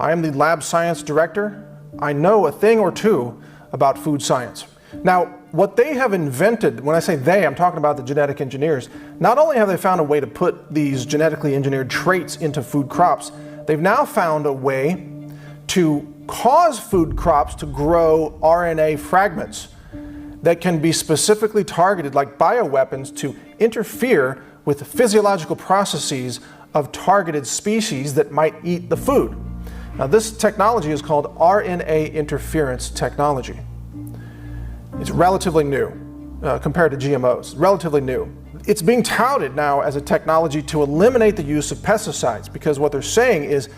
I am the lab science director. I know a thing or two about food science. Now, what they have invented, when I say they, I'm talking about the genetic engineers, not only have they found a way to put these genetically engineered traits into food crops, they've now found a way to cause food crops to grow RNA fragments that can be specifically targeted like bioweapons to interfere with the physiological processes of targeted species that might eat the food. Now, this technology is called RNA interference technology. It's relatively new compared to GMOs, relatively new. It's being touted now as a technology to eliminate the use of pesticides, because what they're saying is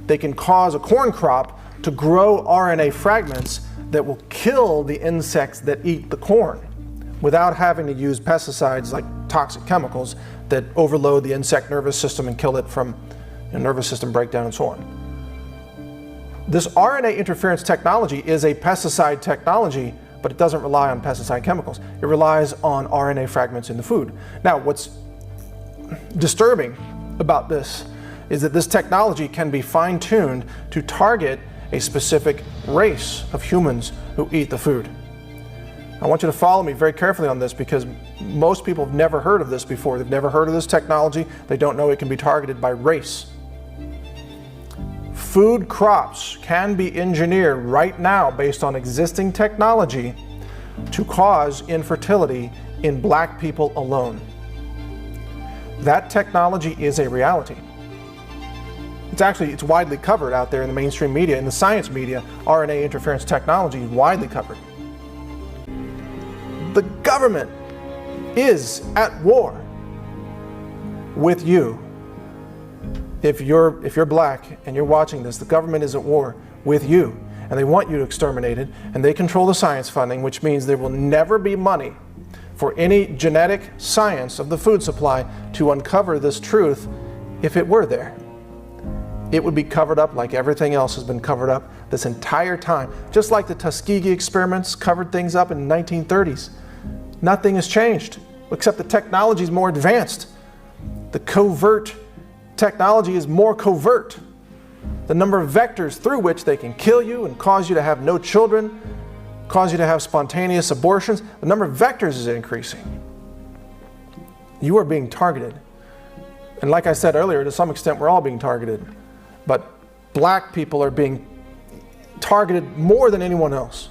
they can cause a corn crop to grow RNA fragments that will kill the insects that eat the corn without having to use pesticides like toxic chemicals that overload the insect nervous system and kill it from nervous system breakdown and so on. This RNA interference technology is a pesticide technology, but it doesn't rely on pesticide chemicals. It relies on RNA fragments in the food. Now, what's disturbing about this is that this technology can be fine-tuned to target a specific race of humans who eat the food. I want you to follow me very carefully on this, because most people have never heard of this before. They've never heard of this technology. They don't know it can be targeted by race. Food crops can be engineered right now based on existing technology to cause infertility in black people alone. That technology is a reality. It's widely covered out there in the mainstream media, in the science media. RNA interference technology is widely covered. The government is at war with you. If you're black and you're watching this, the government is at war with you, and they want you exterminated, and they control the science funding, which means there will never be money for any genetic science of the food supply to uncover this truth. If it were there, it would be covered up like everything else has been covered up this entire time. Just like the Tuskegee experiments covered things up in the 1930s. Nothing has changed, except the technology is more advanced. The covert technology is more covert. The number of vectors through which they can kill you and cause you to have no children, cause you to have spontaneous abortions, the number of vectors is increasing. You are being targeted. And like I said earlier, to some extent we're all being targeted. But black people are being targeted more than anyone else.